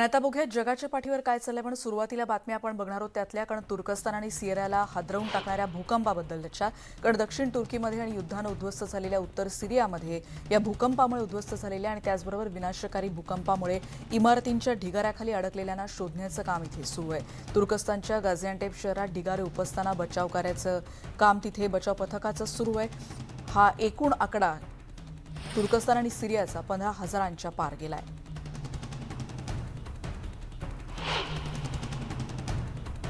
आणि आता बघूया जगाच्या पाठीवर काय चाललंय. पण सुरुवातीला बातम्या आपण बघणार आहोत त्यातल्या, कारण तुर्कस्तान आणि सिरियाला हादरवून टाकणाऱ्या भूकंपाबद्दलच्या. कारण दक्षिण तुर्कीमध्ये आणि युद्धानं उद्ध्वस्त झालेल्या उत्तर सिरियामध्ये या भूकंपामुळे उद्ध्वस्त झालेल्या आणि त्याचबरोबर विनाशकारी भूकंपामुळे इमारतींच्या ढिगाऱ्याखाली अडकलेल्यांना शोधण्याचं काम इथे सुरू आहे. तुर्कस्तानच्या गाझियान्टेप शहरात ढिगारे उपसताना बचाव कार्याचं काम तिथे बचाव पथकाचं सुरू आहे. हा एकूण आकडा तुर्कस्तान आणि सिरियाचा 15,000च्या पार गेलाय.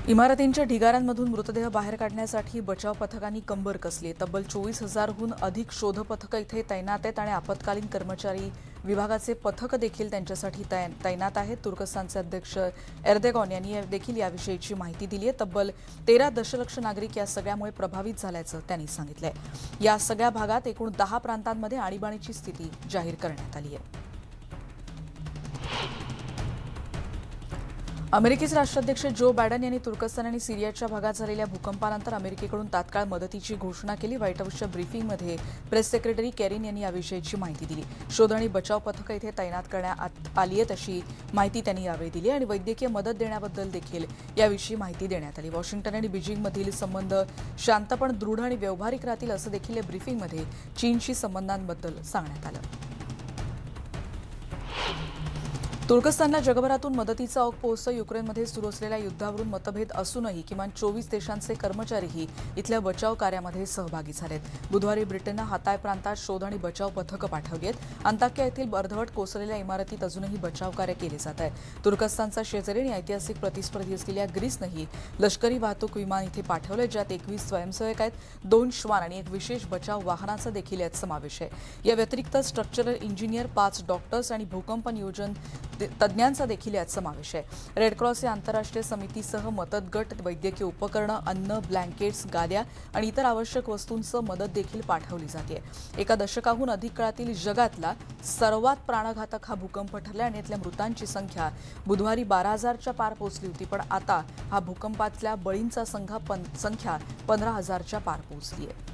इमारतींच्या ढिगाऱ्यांमधून मृतदेह बाहेर काढण्यासाठी बचाव पथकांनी कंबर कसली. तब्बल 24,000हून अधिक शोध पथकं इथे तैनात आहेत आणि आपत्कालीन कर्मचारी विभागाचे पथक देखील त्यांच्यासाठी तैनात आहेत. तुर्कस्तानचे अध्यक्ष एर्दोगन यांनी देखील याविषयीची माहिती दिली आहे. तब्बल 13 दशलक्ष नागरिक या सगळ्यामुळे प्रभावित झाल्याचं त्यांनी सांगितलंय. या सगळ्या भागात एकूण 10 प्रांतांमध्ये आणीबाणीची स्थिती जाहीर करण्यात आली आहे. अमेरिकेचे राष्ट्राध्यक्ष जो बायडन यांनी तुर्कस्तान आणि सिरियाच्या भागात झालेल्या भूकंपानंतर अमेरिकेकडून तात्काळ मदतीची घोषणा केली. व्हाईट हाऊसच्या ब्रीफिंगमध्ये प्रेस सेक्रेटरी केरिन यांनी याविषयीची माहिती दिली. शोध आणि बचाव पथकं इथे तैनात करण्यात आली आहेत अशी माहिती त्यांनी यावेळी दिली आणि वैद्यकीय मदत देण्याबद्दल देखील याविषयी माहिती देण्यात आली. वॉशिंग्टन आणि बीजिंगमधील संबंध शांत पण दृढ आणि व्यावहारिक राहतील असं देखील या ब्रीफिंगमध्ये चीनशी संबंधांबद्दल सांगण्यात आलं. तुर्कस्तानला जगभरातून मदतीचा ओघ पोहोचतो. युक्रेनमध्ये सुरू असलेल्या युद्धावरून मतभेद असूनही किमान 24 देशांचे कर्मचारीही इथल्या बचाव कार्यामध्ये सहभागी झालेत. बुधवारी ब्रिटननं हाताय प्रांतात शोध आणि बचाव पथकं पाठवली आहेत. अंताक्या येथील अर्धवट कोसळलेल्या इमारतीत अजूनही बचाव कार्य केले जात आहे. तुर्कस्तानचा शेजारी आणि ऐतिहासिक प्रतिस्पर्धी असलेल्या ग्रीसनंही लष्करी वाहतूक विमान इथे पाठवले, ज्यात 21 स्वयंसेवक आहेत, 2 श्वान आणि एक विशेष बचाव वाहनाचा देखील यात समावेश आहे. या व्यतिरिक्त स्ट्रक्चरल इंजिनियर, 5 डॉक्टर्स आणि भूकंप नियोजन तज्ज्ञांचा देखील यात समावेश आहे. रेड क्रॉस या आंतरराष्ट्रीय समितीसह मदत गट वैद्यकीय उपकरणं, अन्न, ब्लँकेट्स, गाद्या आणि इतर आवश्यक वस्तूंचं मदत देखील पाठवली जाते. एका दशकाहून अधिक काळातील जगातला सर्वात प्राणघातक हा भूकंप ठरला आणि यातल्या मृतांची संख्या बुधवारी 12,000च्या पार पोहोचली होती. पण आता हा भूकंपातल्या बळींचा संख्या 15,000च्या पार पोहोचली आहे.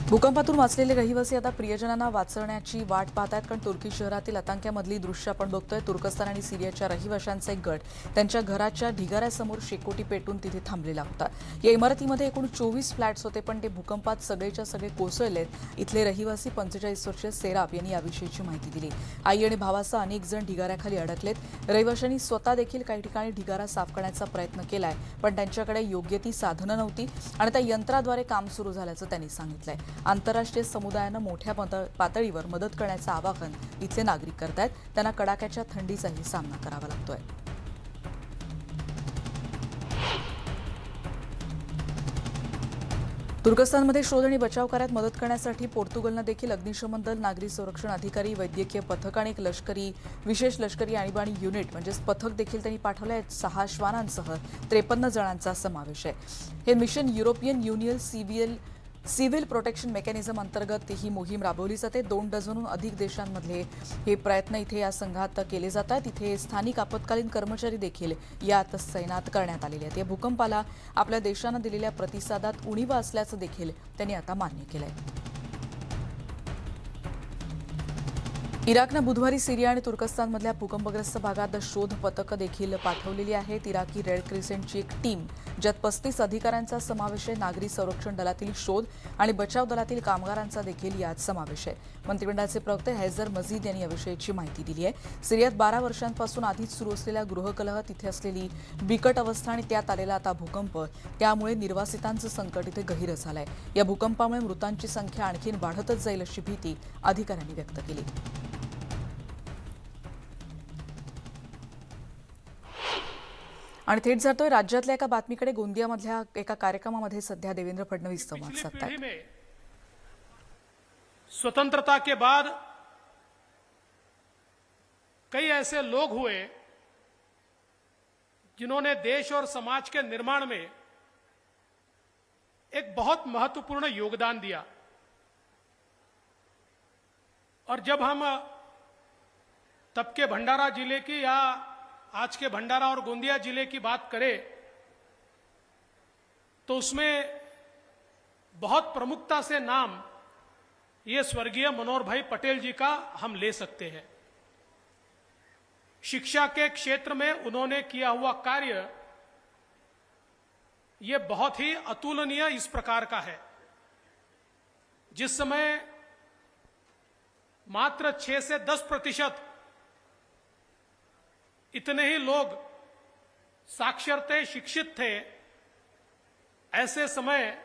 भूकंपातून वाचलेले रहिवासी आता प्रियजनांना वाचवण्याची वाट पाहत आहेत. कारण तुर्की शहरातील आतंक्यामधली दृश्य आपण बघतोय. तुर्कस्तान आणि सिरियाच्या रहिवाशांचा एक गट त्यांच्या घराच्या ढिगाऱ्यासमोर शेकोटी पेटून तिथे थांबलेला होता. या इमारतीमध्ये एकूण 24 फ्लॅट्स होते, पण ते भूकंपात सगळेच्या सगळे कोसळलेत. इथले रहिवासी 45 वर्षीय सेराप यांनी याविषयीची माहिती दिली. आई आणि भावासह अनेक जण ढिगाऱ्याखाली अडकलेत. रहिवाशांनी स्वतः देखील काही ठिकाणी ढिगारा साफ करण्याचा प्रयत्न केलाय, पण त्यांच्याकडे योग्य ती साधनं नव्हती आणि त्या यंत्राद्वारे काम सुरू झाल्याचं त्यांनी सांगितलंय. आंतरराष्ट्रीय समुदायानं मोठ्या पातळीवर मदत करण्याचं आवाहन इथले नागरिक करतायत. त्यांना कडाक्याच्या थंडीचाही सामना करावा लागतोय. तुर्कस्तानमध्ये शोध आणि बचाव कार्यात मदत करण्यासाठी पोर्तुगलनं देखील अग्निशमन दल, नागरी संरक्षण अधिकारी, वैद्यकीय पथक आणि एक विशेष लष्करी आणीबाणी युनिट म्हणजेच पथक देखील त्यांनी पाठवलं आहे. 6 श्वानांसह 53 जणांचा समावेश आहे. हे mission European union civil protection mechanism अंतर्गत ही मोहीम राबवली जाते. 2 डझनहून अधिक देशांमधले हे प्रयत्न इथे या संघात केले जातात. इथे स्थानिक आपत्कालीन कर्मचारी देखील यात तैनात करण्यात आलेले आहेत. या भूकंपाला आपल्या देशानं दिलेल्या प्रतिसादात उणीवा असल्याचं देखील त्यांनी आता मान्य केलंय. इराकनं बुधवारी सिरिया आणि तुर्कस्तानमधल्या भूकंपग्रस्त भागात शोध पथकं देखील पाठवलेली आहेत. इराकी रेड क्रिसेंटची एक टीम, ज्यात 35 अधिकाऱ्यांचा समावेश आहे. नागरी संरक्षण दलातील शोध आणि बचाव दलातील कामगारांचा देखील यात समावेश आहे. मंत्रिमंडळाचे प्रवक्ते हैदर मजीद यांनी याविषयीची माहिती दिली आहे. सिरियात 12 वर्षांपासून आधीच सुरू असलेल्या गृहकलह, तिथे असलेली बिकट अवस्था आणि त्यात आलेला आता भूकंप, त्यामुळे निर्वासितांचं संकट इथे गहिरं झालंय. या भूकंपामुळे मृतांची संख्या आणखीन वाढतच जाईल अशी भीती अधिकाऱ्यांनी व्यक्त केली. आणि थेट जातोय राज्यातल्या एका बातमीकडे. गोंदियामधल्या एका कार्यक्रमामध्ये सध्या देवेंद्र फडणवीस संवाद साधतायत. स्वतंत्रता के बाद कई ऐसे लोग हुए जिन्होंने देश और समाज के निर्माण में एक बहुत महत्वपूर्ण योगदान दिया। और जब हम तब के भंडारा जिले की या आज के भंडारा और गोंदिया जिले की बात करें तो उसमें बहुत प्रमुखता से नाम ये स्वर्गीय मनोहर भाई पटेल जी का हम ले सकते हैं। शिक्षा के क्षेत्र में उन्होंने किया हुआ कार्य ये बहुत ही अतुलनीय इस प्रकार का है। जिस समय मात्र 6 से 10% इतने ही लोग साक्षर थे, शिक्षित थे, ऐसे समय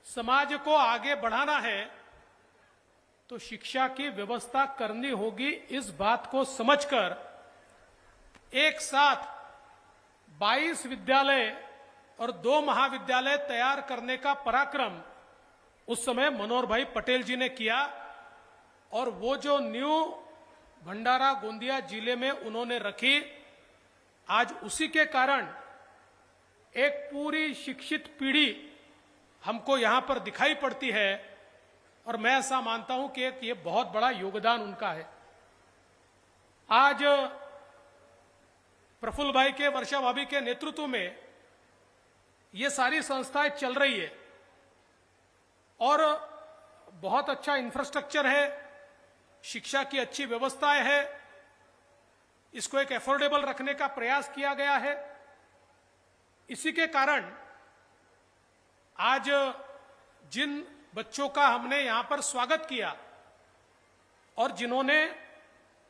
समाज को आगे बढ़ाना है तो शिक्षा की व्यवस्था करनी होगी। इस बात को समझकर एक साथ 22 विद्यालय और 2 महाविद्यालय तैयार करने का पराक्रम उस समय मनोहर भाई पटेल जी ने किया और वो जो न्यू भंडारा गोंदिया जिले में उन्होंने रखी, आज उसी के कारण एक पूरी शिक्षित पीढ़ी हमको यहां पर दिखाई पड़ती है और मैं ऐसा मानता हूं कि ये बहुत बड़ा योगदान उनका है। आज प्रफुल्ल भाई के, वर्षा भाभी के नेतृत्व में ये सारी संस्थाएं चल रही है और बहुत अच्छा इंफ्रास्ट्रक्चर है, शिक्षा की अच्छी व्यवस्थाएं है, इसको एक एफोर्डेबल रखने का प्रयास किया गया है। इसी के कारण आज जिन बच्चों का हमने यहां पर स्वागत किया और जिन्होंने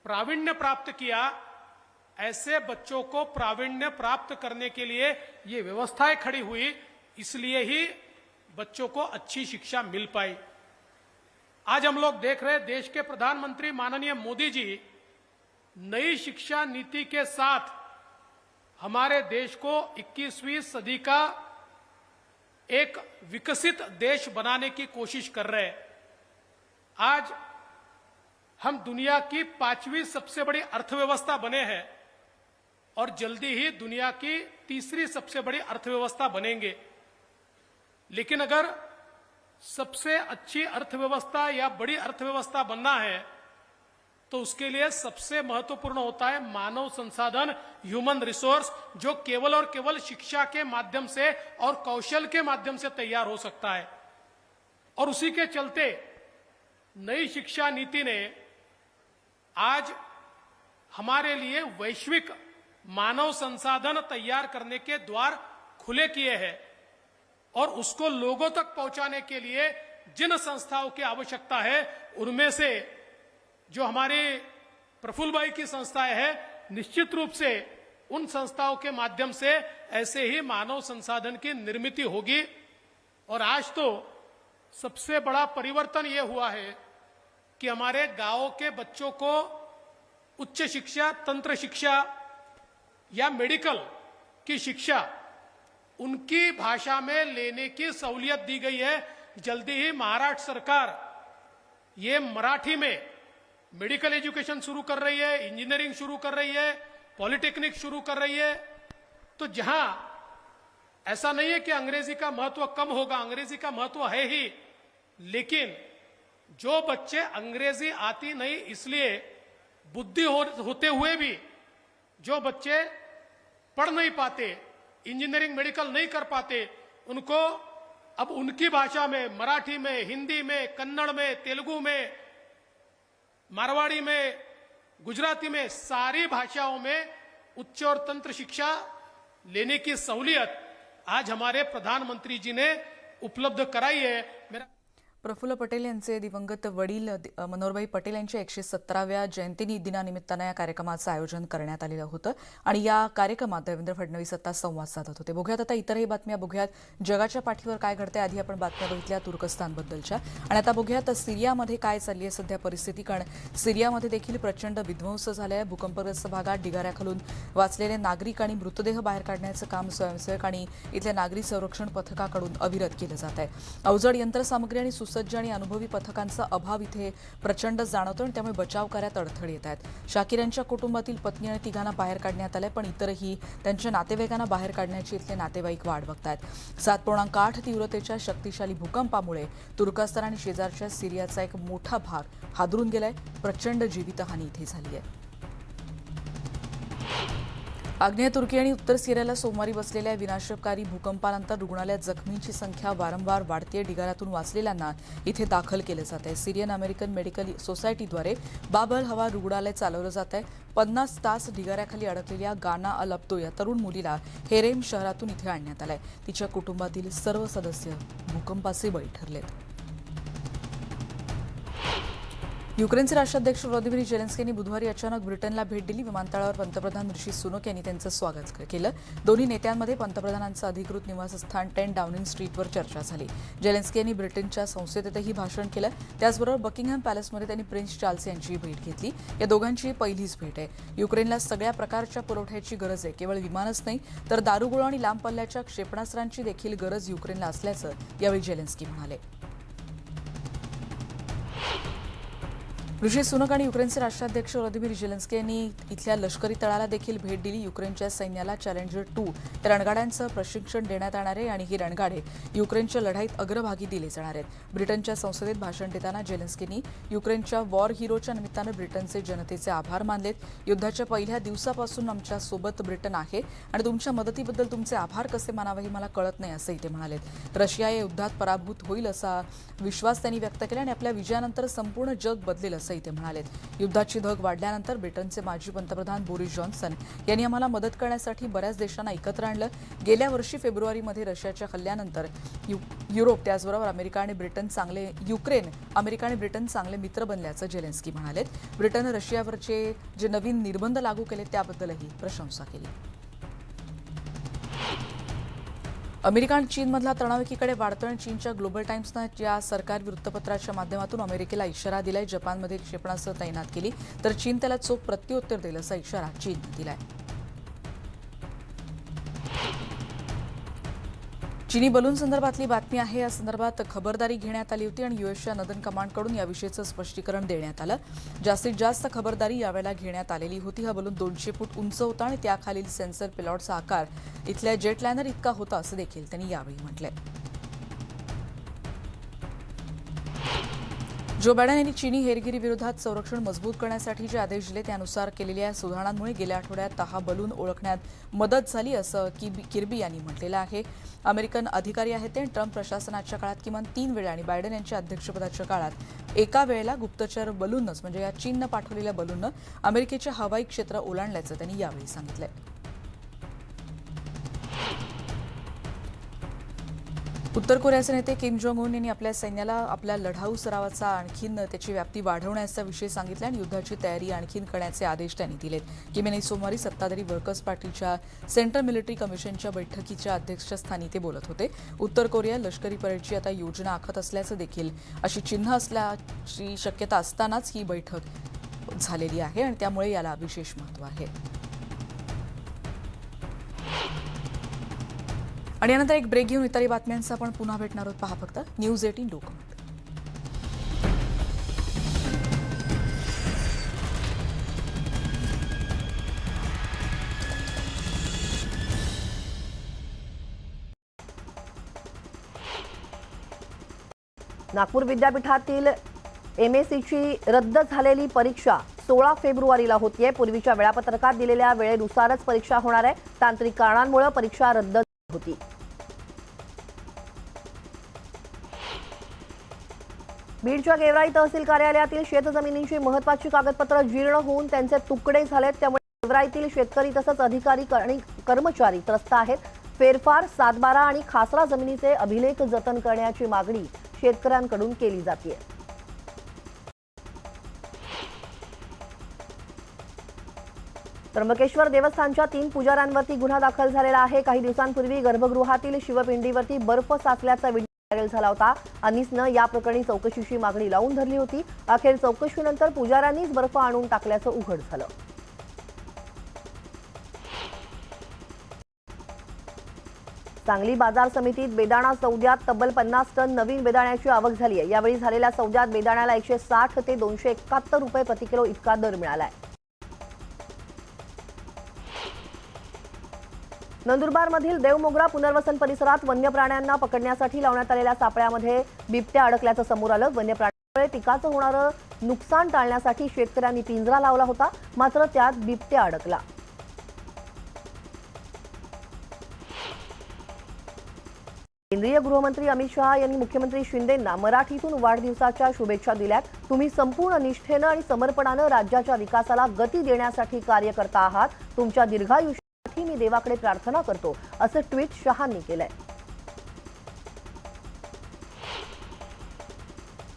प्रावीण्य प्राप्त किया, ऐसे बच्चों को प्रावीण्य प्राप्त करने के लिए ये व्यवस्थाएं खड़ी हुई, इसलिए ही बच्चों को अच्छी शिक्षा मिल पाई। आज हम लोग देख रहे हैं देश के प्रधानमंत्री माननीय मोदी जी नई शिक्षा नीति के साथ हमारे देश को 21वीं सदी का एक विकसित देश बनाने की कोशिश कर रहे हैं। आज हम दुनिया की 5वीं सबसे बड़ी अर्थव्यवस्था बने हैं और जल्दी ही दुनिया की 3री सबसे बड़ी अर्थव्यवस्था बनेंगे। लेकिन अगर सबसे अच्छी अर्थव्यवस्था या बड़ी अर्थव्यवस्था बनना है तो उसके लिए सबसे महत्वपूर्ण होता है मानव संसाधन, ह्यूमन रिसोर्स, जो केवल और केवल शिक्षा के माध्यम से और कौशल के माध्यम से तैयार हो सकता है। और उसी के चलते नई शिक्षा नीति ने आज हमारे लिए वैश्विक मानव संसाधन तैयार करने के द्वार खुले किए हैं और उसको लोगों तक पहुंचाने के लिए जिन संस्थाओं की आवश्यकता है उनमें से जो हमारे प्रफुल्ल भाई की संस्थाएं हैं, निश्चित रूप से उन संस्थाओं के माध्यम से ऐसे ही मानव संसाधन की निर्मित होगी। और आज तो सबसे बड़ा परिवर्तन यह हुआ है कि हमारे गांवों के बच्चों को उच्च शिक्षा, तंत्र शिक्षा या मेडिकल की शिक्षा उनकी भाषा में लेने की सहूलियत दी गई है। जल्दी ही महाराष्ट्र सरकार ये मराठी में मेडिकल एजुकेशन शुरू कर रही है, इंजीनियरिंग शुरू कर रही है, पॉलिटेक्निक शुरू कर रही है। तो जहां ऐसा नहीं है कि अंग्रेजी का महत्व कम होगा, अंग्रेजी का महत्व है ही, लेकिन जो बच्चे अंग्रेजी आती नहीं इसलिए बुद्धि होते हुए भी जो बच्चे पढ़ नहीं पाते, इंजीनियरिंग मेडिकल नहीं कर पाते, उनको अब उनकी भाषा में, मराठी में, हिंदी में, कन्नड़ में, तेलुगु में, मारवाड़ी में, गुजराती में, सारी भाषाओं में उच्च और तंत्र शिक्षा लेने की सहूलियत आज हमारे प्रधानमंत्री जी ने उपलब्ध कराई है। मेरा प्रफुल्ल पटेल यांचे दिवंगत वडील मनोहरभाई पटेल यांच्या 117व्या जयंती दिनानिमित्तानं या कार्यक्रमाचं आयोजन करण्यात आलेलं होतं आणि या कार्यक्रमात देवेंद्र फडणवीस आता संवाद साधत होते। बघूयात आता इतरही बातम्या, बघूयात जगाच्या पाठीवर काय घडते। आधी आपण बातम्या बघितल्या तुर्कस्तानबद्दलच्या आणि आता बघूयात सिरियामध्ये काय चालली आहे सध्या परिस्थिती, कारण सिरियामध्ये देखील प्रचंड विध्वंस झाले आहे। भूकंपग्रस्त भागात ढिगाऱ्याखालून वाचलेले नागरिक आणि मृतदेह बाहेर काढण्याचं काम स्वयंसेवक आणि इथल्या नागरी संरक्षण पथकाकडून अविरत केलं जात आहे। अवजड यंत्रसामग्री आणि सज्ज आणि अनुभवी पथकांचा अभाव इथे प्रचंड जाणवतो आणि त्यामुळे बचाव कार्यात अडथळे येत आहेत। शाकीर यांच्या कुटुंबातील पत्नी आणि तिघांना बाहेर काढण्यात आले, पण इतरही त्यांच्या नातेवाईकांना बाहेर काढण्याची इथले नातेवाईक वाट बघतायत। 7.8 तीव्रतेच्या शक्तिशाली भूकंपामुळे तुर्कस्तान आणि शेजारच्या सिरियाचा एक मोठा भाग हादरून गेलाय। प्रचंड जीवितहानी इथे झाली आहे। आग्नेय तुर्की आणि उत्तर सिरियाला सोमवारी बसलेल्या विनाशकारी भूकंपानंतर रुग्णालयात जखमींची संख्या वारंवार वाढतीये. ढिगाऱ्यातून वाचलेल्यांना इथे दाखल केलं जात आहे. सिरियन अमेरिकन मेडिकल सोसायटीद्वारे बाब अल हवा रुग्णालय चालवलं जात आहे. 50 तास ढिगाऱ्याखाली अडकलेल्या गाना अल अब्दो या तरुण मुलीला हेरेम शहरातून इथे आणण्यात आलंय. तिच्या कुटुंबातील सर्व सदस्य भूकंपाचे बळी ठरलेत. युक्रेनचे राष्ट्राध्यक्ष व्लादिमीर झेलेन्स्की यांनी बुधवारी अचानक ब्रिटनला भेट दिली. विमानतळावर पंतप्रधान ऋषी सुनक यांनी त्यांचं स्वागत केलं. दोन्ही नेत्यांमध्ये पंतप्रधानांचं अधिकृत निवासस्थान 10 डाउनिंग स्ट्रीटवर चर्चा झाली. झेलेन्स्की यांनी ब्रिटनच्या संसदेतही भाषण केलं. त्याचबरोबर बकिंगहॅम पॅलेसमध्ये त्यांनी प्रिन्स चार्ल्स यांची भेट घेतली. या दोघांची पहिलीच भेट आहे. युक्रेनला सगळ्या प्रकारच्या पुरवठ्याची गरज आहे. केवळ विमानच नाही तर दारुगोळा आणि लांब पल्ल्याच्या क्षेपणास्त्रांची देखील गरज युक्रेनला असल्याचं यावेळी झेलेन्स्की म्हणाले. ऋषी सुनक आणि युक्रेनचे राष्ट्राध्यक्ष व्लादिमीर झेलेन्स्की यांनी इथल्या लष्करी तळाला देखील भेट दिली. युक्रेनच्या सैन्याला चॅलेंजर 2 या रणगाड्यांचं प्रशिक्षण देण्यात येणार आहे आणि ही रणगाडे युक्रेनच्या लढाईत अग्रभागी दिले जाणार आहेत. ब्रिटनच्या संसदेत भाषण देताना झेलेन्स्कींनी युक्रेनच्या वॉर हिरोच्या निमित्तानं ब्रिटनचे जनतेचे आभार मानलेत. युद्धाच्या पहिल्या दिवसापासून आमच्या सोबत ब्रिटन आहे आणि तुमच्या मदतीबद्दल तुमचे आभार कसे मानावे हे मला कळत नाही असंही ते म्हणालेत. रशिया या युद्धात पराभूत होईल असा विश्वास त्यांनी व्यक्त केला आणि आपल्या विजयानंतर संपूर्ण जग बदलेल असंही ते म्हणालेत. युद्धाची धग वाढल्यानंतर ब्रिटनचे माजी पंतप्रधान बोरिस जॉन्सन यांनी आम्हाला मदत करण्यासाठी बऱ्याच देशांना एकत्र आणलं. गेल्या वर्षी फेब्रुवारीमध्ये रशियाच्या हल्ल्यानंतर युरोप त्याचबरोबर अमेरिका आणि ब्रिटन चांगले मित्र बनल्याचं झेलेन्स्की म्हणालेत. ब्रिटननं रशियावरचे जे नवीन निर्बंध लागू केले त्याबद्दलही प्रशंसा केली. अमेरिका आणि चीनमधला तणाव एकीकडे वाढतोय आणि चीनच्या ग्लोबल टाइम्सनं या सरकारी वृत्तपत्राच्या माध्यमातून अमेरिकेला इशारा दिलाय. जपानमध्ये क्षेपणास्त्र तैनात केली तर चीन त्याला चोख प्रत्युत्तर देईल असा इशारा चीननं दिलाय. चीनी बलून संदर्भातली बातमी आहे. या संदर्भात खबरदारी घेण्यात आली होती आणि यूएसच्या नदन कमांडकडून याविषयीचं स्पष्टीकरण देण्यात आलं. जास्तीत जास्त खबरदारी यावेळेला घेण्यात आलेली होती. हा बलून 200 फूट उंच होता आणि त्याखालील सेन्सर पिलॉटचा आकार इथल्या जेटलायनर इतका होता असं देखील त्यांनी यावेळी म्हटलंय. जो बायडन यांनी चीनी हेरगिरी विरोधात संरक्षण मजबूत करण्यासाठी जे आदेश दिले त्यानुसार केलेल्या सुधारणांमुळे गेल्या आठवड्यात हा बलून ओळखण्यात मदत झाली असं किर्बी यांनी म्हटलेलं आहे. अमेरिकन अधिकारी आहेत ते ट्रम्प प्रशासनाच्या काळात किमान 3 वेळा आणि बायडन यांच्या अध्यक्षपदाच्या काळात एका वेळेला गुप्तचर बलूनच म्हणजे या चीननं पाठवलेल्या बलूननं अमेरिकेचे हवाई क्षेत्र ओलांडल्याचं त्यांनी यावेळी सांगितलंय. उत्तर कोरियाचे नेते किम जोंग उन यांनी आपल्या सैन्याला आपल्या लढाऊ सरावाचा आणखीन त्याची व्याप्ती वाढवण्याचा विषय सांगितला आणि युद्धाची तयारी आणखीन करण्याचे आदेश त्यांनी दिलेत. किम यांनी सोमवारी सत्ताधारी वर्कर्स पार्टीच्या सेंट्रल मिलिटरी कमिशनच्या बैठकीच्या अध्यक्षस्थानी ते बोलत होते. उत्तर कोरिया लष्करी परेडची आता योजना आखत असल्याचं देखील अशी चिन्ह असल्याची शक्यता असतानाच ही बैठक झालेली आहे आणि त्यामुळे याला विशेष महत्त्व आहे. आणि यानंतर एक ब्रेक घेऊन इतर बातम्यांचा आपण पुन्हा भेटणार आहोत. पहा फक्त न्यूज 18 लोकमत. नागपूर विद्यापीठातील MSCची रद्द झालेली परीक्षा 16 फेब्रुवारीला होतीये. पूर्वीच्या वेळापत्रकात दिलेल्या वेळेनुसारच परीक्षा होणार आहे. तांत्रिक कारणांमुळे परीक्षा रद्द होती. बीडच्या गेवराई तहसील कार्यालयातील शेतजमिनींची महत्त्वाची कागदपत्र जीर्ण होऊन त्यांचे तुकडे झालेत. त्यामुळे गेवराईतील शेतकरी तसंच अधिकारी आणि कर्मचारी त्रस्त आहेत. फेरफार, सातबारा आणि खासरा जमिनीचे अभिलेख जतन करण्याची मागणी शेतकऱ्यांकडून केली जाते. त्र्यंबकेश्वर देवस्थानच्या 3 पुजाऱ्यांवरती गुन्हा दाखल झालेला आहे. काही दिवसांपूर्वी गर्भगृहातील शिवपिंडीवरती बर्फ साचल्याचा व्हिडिओ व्हायरल झाला होता. अनिसनं या प्रकरणी चौकशीची मागणी लावून धरली होती. अखेर चौकशीनंतर पुजाऱ्यांनीच बर्फ आणून टाकल्याचं उघड झालं. सांगली बाजार समितीत बेदाणा सौद्यात तब्बल 50 टन नवीन बेदाण्याची आवक झाली आहे. यावेळी झालेल्या सौद्यात बेदाण्याला 160 ते 271 रुपये प्रति किलो इतका दर मिळाला आहे. नंदुरबारमधील देवमोगरा पुनर्वसन परिसरात वन्य प्राण्यांना पकडण्यासाठी लावण्यात आलेल्या सापळ्यामध्ये बिबट्या अडकल्याचं समोर आलं. वन्य प्राण्यांमुळे पिकाचं होणारं नुकसान टाळण्यासाठी शेतकऱ्यांनी पिंजरा लावला होता, मात्र त्यात बिबट्या अडकला. केंद्रीय गृहमंत्री अमित शहा यांनी मुख्यमंत्री शिंदेंना मराठीतून वाढदिवसाच्या शुभेच्छा दिल्यात. तुम्ही संपूर्ण निष्ठेनं आणि समर्पणानं राज्याच्या विकासाला गती देण्यासाठी कार्य करता आहात. तुमच्या दीर्घायुष्यासाठी मी देवाकडे प्रार्थना करतो, असं ट्विट शहांनी केलंय.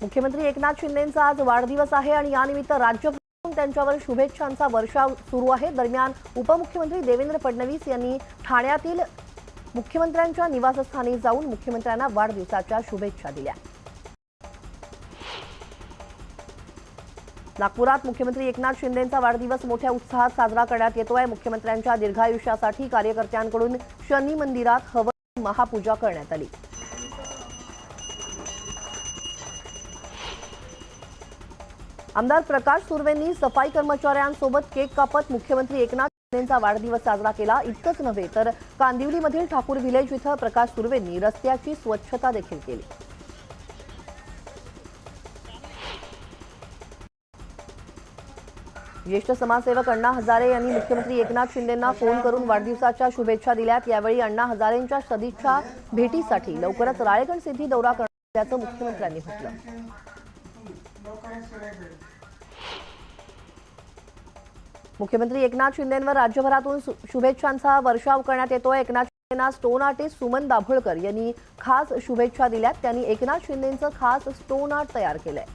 मुख्यमंत्री एकनाथ शिंदेंचा आज वाढदिवस आहे आणि यानिमित्त राज्यभरातून त्यांच्यावर शुभेच्छांचा वर्षाव सुरू आहे. दरम्यान उपमुख्यमंत्री देवेंद्र फडणवीस यांनी ठाण्यातील मुख्यमंत्र्यांच्या निवासस्थानी जाऊन मुख्यमंत्र्यांना वाढदिवसाच्या शुभेच्छा दिल्या. नागपुरात मुख्यमंत्री एकनाथ शिंदेंचा वाढदिवस मोठ्या उत्साहात साजरा करण्यात येतोय. मुख्यमंत्र्यांच्या दीर्घायुष्यासाठी कार्यकर्त्यांकडून शनी मंदिरात हवन महापूजा करण्यात आली. आमदार प्रकाश सुर्वेंनी सफाई कर्मचाऱ्यांसोबत केक कापत मुख्यमंत्री एकनाथ शिंदेंचा वाढदिवस साजरा केला. इतकंच नव्हे तर कांदिवलीमधील ठाकूर व्हिलेज इथं प्रकाश सुर्वेंनी रस्त्याची स्वच्छता देखील केली. ज्येष्ठ समाजसेवक अण्णा हजारे यांनी मुख्यमंत्री एकनाथ शिंदेंना फोन करून वाढदिवसाच्या शुभेच्छा दिल्यात. यावेळी अण्णा हजारेंच्या सदिच्छा भेटीसाठी लवकरच राळेगण सिद्धी दौरा करणार असल्याचं मुख्यमंत्र्यांनी म्हटलं. मुख्यमंत्री एकनाथ शिंदेंवर राज्यभरातून शुभेच्छांचा वर्षाव करण्यात येतोय. एकनाथ शिंदेंना स्टोन आर्टिस्ट सुमन दाभोळकर यांनी खास शुभेच्छा दिल्यात. त्यांनी एकनाथ शिंदेंचं खास स्टोन आर्ट तयार केलंय.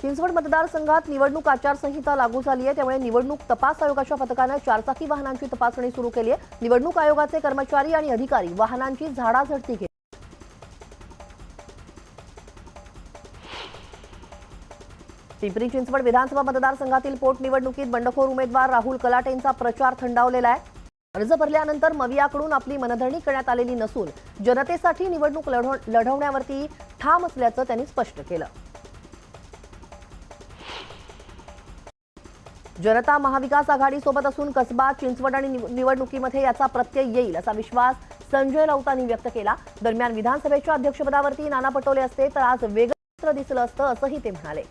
चिंचवड मतदारसंघात निवडणूक आचारसंहिता लागू झाली आहे. त्यामुळे निवडणूक तपास आयोगाच्या पथकानं चारचाकी वाहनांची तपासणी सुरू केली आहे. निवडणूक आयोगाचे कर्मचारी आणि अधिकारी वाहनांची झाडाझडती घेत. पिंपरी चिंचवड विधानसभा मतदारसंघातील पोटनिवडणुकीत बंडखोर उमेदवार राहुल कलाटेंचा प्रचार थंडावलेला आहे. अर्ज भरल्यानंतर मवियाकडून आपली मनधरणी करण्यात आलेली नसून जनतेसाठी निवडणूक लढवण्यावरती ठाम असल्याचं त्यांनी स्पष्ट केलं. जनता महाविकास आघाडीसोबत असून कसबा चिंचवड आणि निवडणुकीमध्ये याचा प्रत्यय येईल असा विश्वास संजय राऊतांनी व्यक्त केला. दरम्यान विधानसभेच्या अध्यक्षपदावरती नाना पटोले असते तर आज वेगळं चित्र दिसलं असतं असंही ते म्हणाले.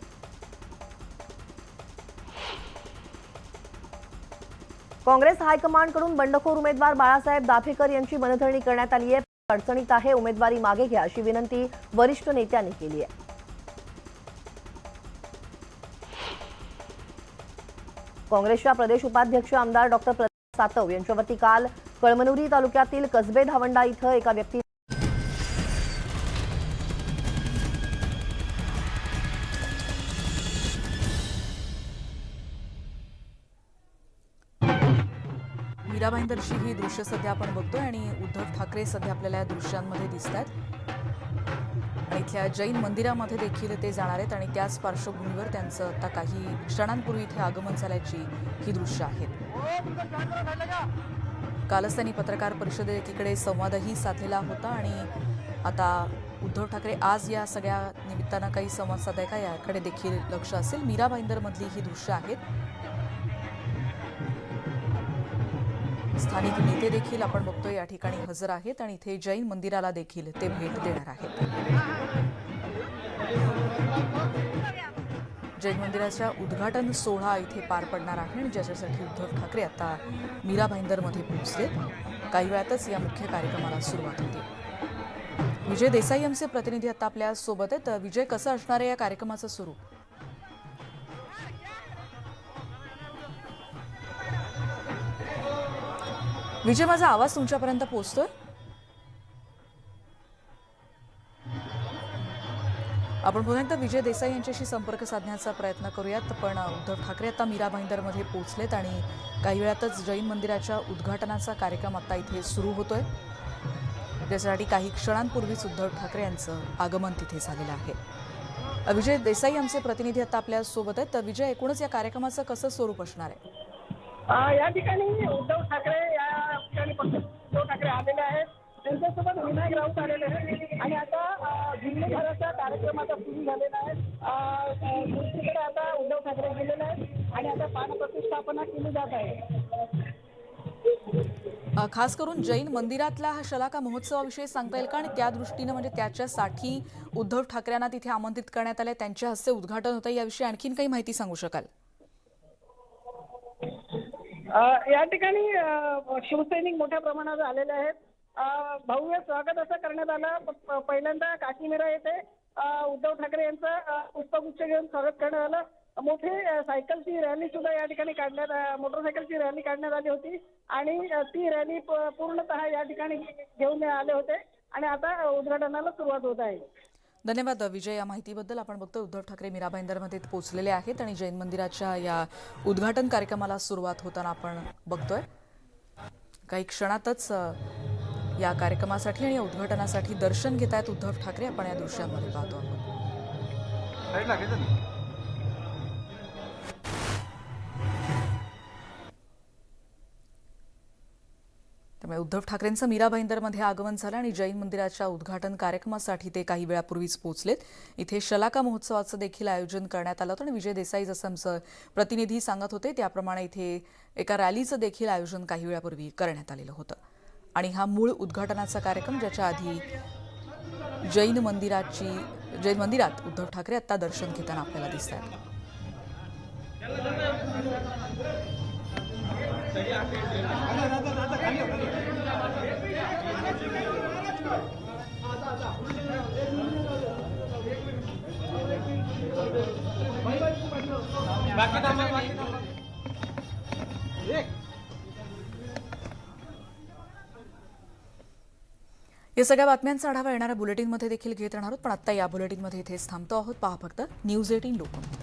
काँग्रेस हायकमांडकडून बंडखोर उमेदवार बाळासाहेब दाभेकर यांची मनधरणी करण्यात आली आहे. अडचणीत आहे, उमेदवारी मागे घ्या अशी विनंती वरिष्ठ नेत्यांनी केली आहे. काँग्रेसच्या प्रदेश उपाध्यक्ष आमदार डॉक्टर प्रताप सातव यांच्यावरती काल कळमनुरी तालुक्यातील कसबे धावंडा इथं एका व्यक्ती मीरा भाईंदरची ही दृश्य सध्या आपण बघतोय आणि उद्धव ठाकरे सध्या आपल्याला या दृश्यांमध्ये दिसत आहेत. आणि इथल्या जैन मंदिरामध्ये देखील ते जाणार आहेत आणि त्याच पार्श्वभूमीवर त्यांचं आता काही क्षणांपूर्वी इथे आगमन झाल्याची ही दृश्य आहेत. कालच त्यांनी पत्रकार परिषदेत एकीकडे संवादही साधलेला होता आणि आता उद्धव ठाकरे आज या सगळ्या निमित्तानं काही संवाद साधाय का याकडे देखील लक्ष असेल. मीरा भाईंदरमधली ही दृश्य आहेत. स्थानिक नेते देखील आपण बघतोय या ठिकाणी हजर आहेत आणि इथे जैन मंदिराला देखील ते भेट देणार आहेत. जैन मंदिराच्या उद्घाटन सोहळा इथे पार पडणार आहे आणि ज्याच्यासाठी उद्धव ठाकरे आता मीरा भाईंदरमध्ये पोहोचलेत. काही वेळातच या मुख्य कार्यक्रमाला सुरुवात होते. विजय देसाई आमचे प्रतिनिधी आता आपल्या सोबत आहेत. विजय, कसं असणार आहे या कार्यक्रमाचं स्वरूप? विजय, माझा आवाज तुमच्यापर्यंत पोहोचतोय? आपण पुन्हा एकदा विजय देसाई यांच्याशी संपर्क साधण्याचा प्रयत्न करूयात. पण उद्धव ठाकरे आता मीरा भाईंदरमध्ये पोहोचलेत आणि काही वेळातच जैन मंदिराच्या उद्घाटनाचा कार्यक्रम आता इथे सुरू होतोय. त्यासाठी काही क्षणांपूर्वीच उद्धव ठाकरे यांचं आगमन तिथे झालेलं आहे. विजय देसाई आमचे प्रतिनिधी आता आपल्या सोबत आहेत. विजय, एकूणच या कार्यक्रमाचं कसं स्वरूप असणार आहे? या ठिकाणी उद्धव ठाकरे या ठिकाणी उद्धव ठाकरे आलेले आहेत. त्यांच्यासोबत विनायक राऊत आलेले आहेत आणि आता जिल्हाभराचा कार्यक्रम आता सुरू झालेला आहे. दुसरीकडे आता उद्धव ठाकरे गेलेले आहेत आणि आता पानप्रतिष्ठापना केली जात आहे. खास करून जैन मंदिरातला हा शलाका महोत्सवाविषयी सांगता येईल का? आणि त्या दृष्टीनं म्हणजे त्याच्यासाठी उद्धव ठाकरेंना तिथे आमंत्रित करण्यात आले, त्यांच्या हस्ते उद्घाटन होतं, याविषयी आणखीन काही माहिती सांगू शकाल? या ठिकाणी शिवसैनिक मोठ्या प्रमाणात आलेले आहेत. भव्य स्वागत असं करण्यात आलं. पहिल्यांदा काकीमिरा येथे उद्धव ठाकरे यांचं पुष्पगुच्छ घेऊन स्वागत करण्यात आलं. मोठी सायकलची रॅली सुद्धा या ठिकाणी मोटरसायकलची रॅली काढण्यात आली होती आणि ती रॅली पूर्णतः या ठिकाणी घेऊन आले होते आणि आता उद्घाटनाला सुरुवात होत आहे. धन्यवाद विजय या माहितीबद्दल. आपण बघतोय उद्धव ठाकरे मीरा भाईंदरमध्ये पोहोचलेले आहेत आणि जैन मंदिराच्या या उद्घाटन कार्यक्रमाला सुरुवात होताना आपण बघतोय. काही क्षणातच या कार्यक्रमासाठी आणि या उद्घाटनासाठी दर्शन घेत आहेत उद्धव ठाकरे. आपण या दृश्यांमध्ये पाहतो आहोत. त्यामुळे उद्धव ठाकरेंचं मीरा भाईंदरमध्ये आगमन झालं आणि जैन मंदिराच्या उद्घाटन कार्यक्रमासाठी ते काही वेळापूर्वीच पोहोचलेत. इथे शलाका महोत्सवाचं देखील आयोजन करण्यात आलं होतं आणि विजय देसाई जसं आमचं प्रतिनिधी सांगत होते त्याप्रमाणे इथे एका रॅलीचं देखील आयोजन काही वेळापूर्वी करण्यात आलेलं होतं. आणि हा मूळ उद्घाटनाचा कार्यक्रम ज्याच्या आधी जैन मंदिरात उद्धव ठाकरे आता दर्शन घेताना आपल्याला दिसत आहेत. या सगळ्या बातम्यांचा आढावा येणाऱ्या बुलेटिनमध्ये देखील घेत राहणार आहोत. पण आता या बुलेटिनमध्ये इथेच थांबतो आहोत. पहा फक्त न्यूज 18 लोकमत.